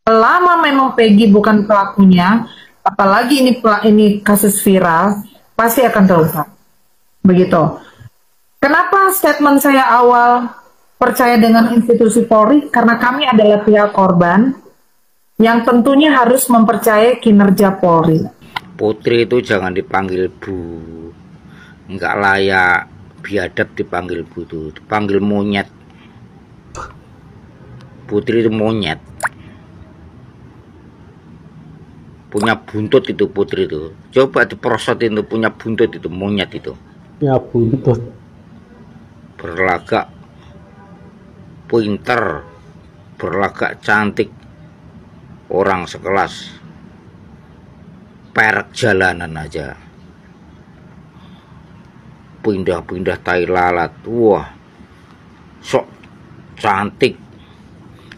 Selama memang Peggy bukan pelakunya, apalagi ini kasus viral, pasti akan terungkap. Begitu. Kenapa statement saya awal percaya dengan institusi Polri? Karena kami adalah pihak korban yang tentunya harus mempercayai kinerja Polri. Putri itu jangan dipanggil Bu, nggak layak, biadab dipanggil Bu tuh, dipanggil monyet. Putri itu monyet, punya buntut itu Putri itu. Coba diprosotin tuh, punya buntut itu monyet itu. Ya buntut. Berlagak pinter, berlagak cantik, orang sekelas perek jalanan aja pindah-pindah tai lalat. Wah, sok cantik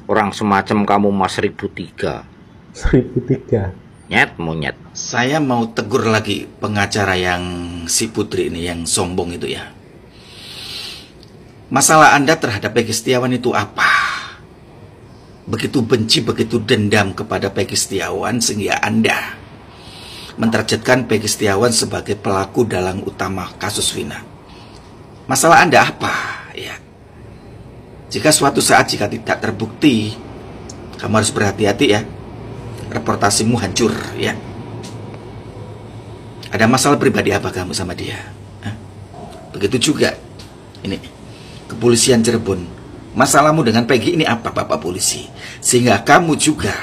orang semacam kamu mas 1003. Nyet monyet. Saya mau tegur lagi pengacara yang si Putri ini, yang sombong itu ya. Masalah Anda terhadap Peggy Setiawan itu apa? Begitu benci, begitu dendam kepada Peggy Setiawan sehingga Anda mentargetkan Peggy Setiawan sebagai pelaku dalang utama kasus Vina. Masalah Anda apa? Ya. Jika suatu saat jika tidak terbukti, kamu harus berhati-hati ya. Reputasimu hancur ya. Ada masalah pribadi apa kamu sama dia? Hah? Begitu juga ini kepolisian Cirebon. Masalahmu dengan Peggy ini apa, Bapak polisi? Sehingga kamu juga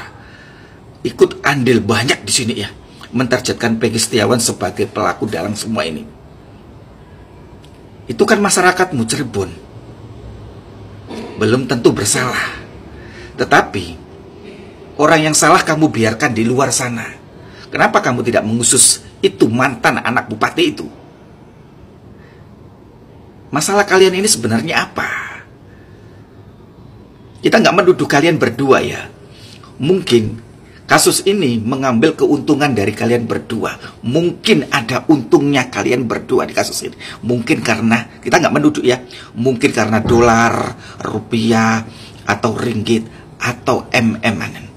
ikut andil banyak di sini ya, mentargetkan Peggy Setiawan sebagai pelaku dalam semua ini. Itu kan masyarakatmu Cirebon. Belum tentu bersalah. Tetapi orang yang salah kamu biarkan di luar sana. Kenapa kamu tidak mengusus itu mantan anak bupati itu? Masalah kalian ini sebenarnya apa? Kita nggak menuduh kalian berdua ya. Mungkin kasus ini mengambil keuntungan dari kalian berdua. Mungkin ada untungnya kalian berdua di kasus ini. Mungkin karena, kita nggak menuduh ya, mungkin karena dolar, rupiah, atau ringgit, atau MM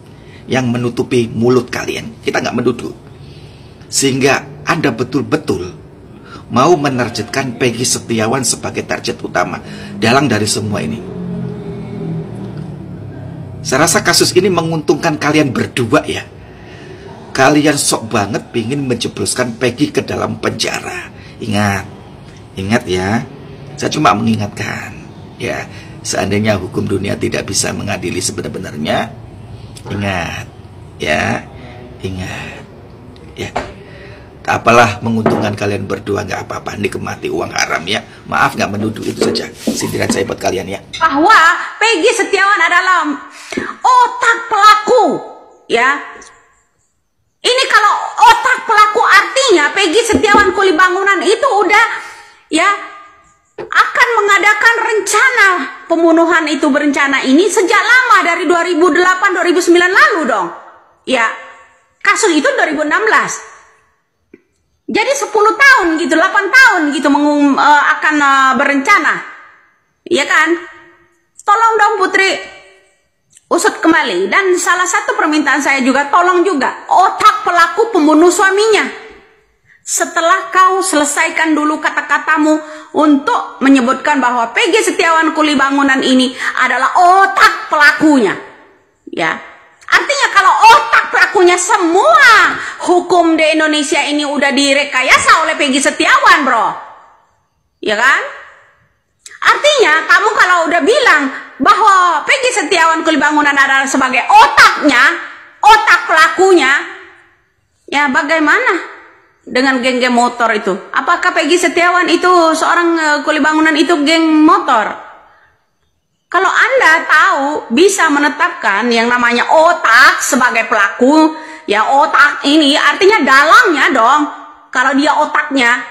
yang menutupi mulut kalian. Kita nggak menuduh. Sehingga Anda betul-betul mau menargetkan Peggy Setiawan sebagai target utama dalang dari semua ini. Saya rasa kasus ini menguntungkan kalian berdua ya. Kalian sok banget pingin menjebloskan Peggy ke dalam penjara. Ingat, ingat ya. Saya cuma mengingatkan ya. Seandainya hukum dunia tidak bisa mengadili sebenar-benarnya, ingat ya, ingat ya. Tak apalah, menguntungkan kalian berdua, nggak apa-apa, nikmati uang haram ya. Maaf nggak menuduh, itu saja sindiran saya buat kalian ya. Bahwa Peggy Setiawan adalah otak pelaku ya. Ini kalau otak pelaku artinya Peggy Setiawan Kuli Bangunan itu udah ya akan mengadakan rencana pembunuhan itu, berencana ini sejak lama, dari 2008-2009 lalu dong ya. Kasus itu 2016. Jadi 10 tahun gitu, 8 tahun gitu akan berencana. Iya kan? Tolong dong Putri, usut kembali. Dan salah satu permintaan saya juga, tolong juga otak pelaku pembunuh suaminya. Setelah kau selesaikan dulu kata-katamu untuk menyebutkan bahwa Peggy Setiawan Kuli Bangunan ini adalah otak pelakunya. Ya. Artinya kalau otak pelakunya, semua hukum di Indonesia ini udah direkayasa oleh Peggy Setiawan, bro. Ya kan? Artinya kamu kalau udah bilang bahwa Peggy Setiawan Kuli Bangunan adalah sebagai otaknya, otak pelakunya, ya bagaimana dengan geng-geng motor itu? Apakah Peggy Setiawan itu seorang kuli bangunan itu geng motor? Kalau Anda tahu bisa menetapkan yang namanya otak sebagai pelaku, ya otak ini artinya dalangnya dong. Kalau dia otaknya,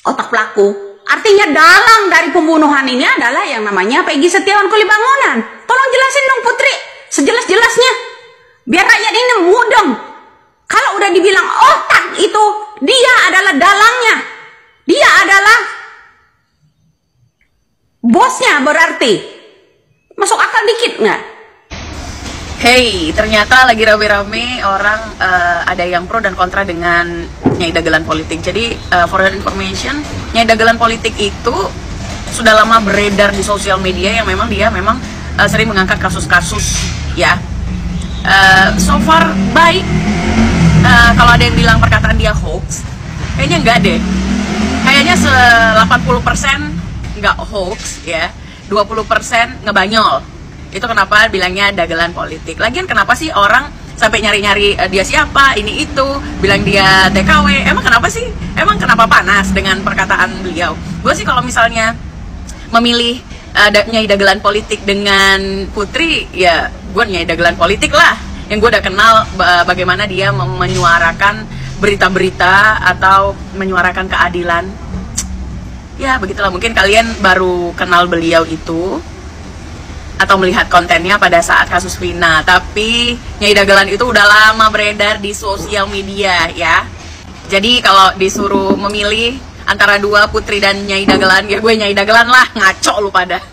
otak pelaku, artinya dalang dari pembunuhan ini adalah yang namanya Peggy Setiawan Kuli Bangunan. Tolong jelasin dong Putri, sejelas-jelasnya, biar rakyat ini mudeng. Kalau udah dibilang otak itu, dia adalah dalangnya, dia adalah bosnya, berarti masuk akal dikit nggak? Hey, ternyata lagi rame-rame orang ada yang pro dan kontra dengan Nyai Dagelan Politik. Jadi for your information, Nyai Dagelan Politik itu sudah lama beredar di sosial media yang memang dia sering mengangkat kasus-kasus ya. So far baik. Kalau ada yang bilang perkataan dia hoax, kayaknya enggak deh. Kayaknya 80% nggak hoax ya, 20% ngebanyol. Itu kenapa bilangnya dagelan politik. Lagian kenapa sih orang sampai nyari-nyari dia siapa, ini itu, bilang dia TKW. Emang kenapa sih? Emang kenapa panas dengan perkataan beliau? Gue sih kalau misalnya memilih Nyai Dagelan Politik dengan Putri, ya gue Nyai Dagelan Politik lah. Yang gue udah kenal bagaimana dia menyuarakan berita-berita atau menyuarakan keadilan. Ya begitulah, mungkin kalian baru kenal beliau itu atau melihat kontennya pada saat kasus Vina, tapi Nyai Dagelan itu udah lama beredar di sosial media ya. Jadi kalau disuruh memilih antara dua, Putri dan Nyai Dagelan, ya gue Nyai Dagelan lah, ngaco lu pada.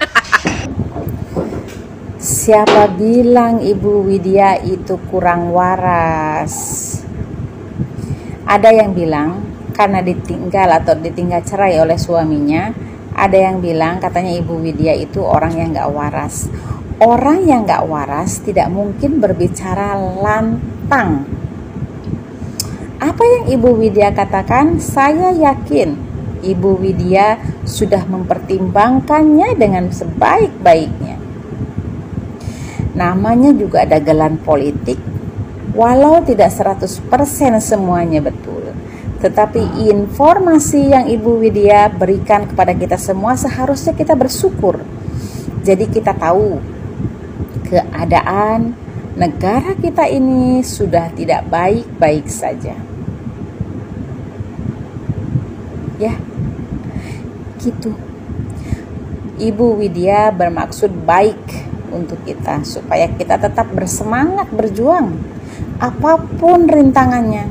Siapa bilang Ibu Widya itu kurang waras? Ada yang bilang karena ditinggal cerai oleh suaminya. Ada yang bilang katanya Ibu Widya itu orang yang gak waras. Orang yang gak waras tidak mungkin berbicara lantang. Apa yang Ibu Widya katakan, saya yakin Ibu Widya sudah mempertimbangkannya dengan sebaik-baiknya. Namanya juga dagelan politik. Walau tidak 100% semuanya betul, tetapi informasi yang Ibu Widya berikan kepada kita semua seharusnya kita bersyukur. Jadi kita tahu keadaan negara kita ini sudah tidak baik-baik saja. Ya, gitu. Ibu Widya bermaksud baik untuk kita supaya kita tetap bersemangat berjuang apapun rintangannya.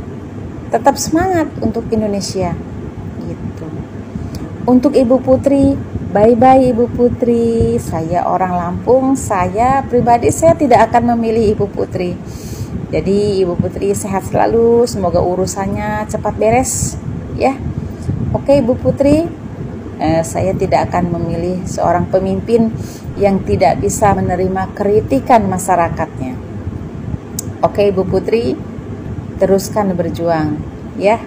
Tetap semangat untuk Indonesia gitu. Untuk Ibu Putri, bye-bye Ibu Putri. Saya orang Lampung, saya pribadi saya tidak akan memilih Ibu Putri. Jadi Ibu Putri sehat selalu, semoga urusannya cepat beres ya. Oke Ibu Putri, saya tidak akan memilih seorang pemimpin yang tidak bisa menerima kritikan masyarakatnya. Oke Ibu Putri, teruskan berjuang ya.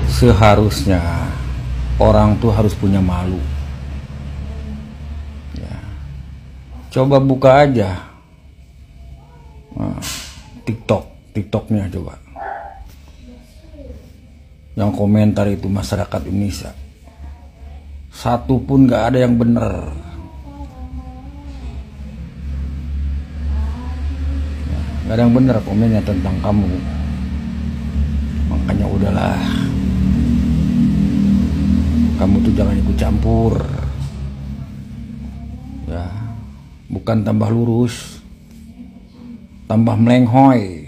Seharusnya orang tuh harus punya malu ya. Coba buka aja TikToknya coba. Yang komentar itu masyarakat Indonesia, satu pun gak ada yang bener. Gak ada yang bener komennya tentang kamu. Makanya udahlah, kamu tuh jangan ikut campur ya. Bukan tambah lurus, tambah melenghoy.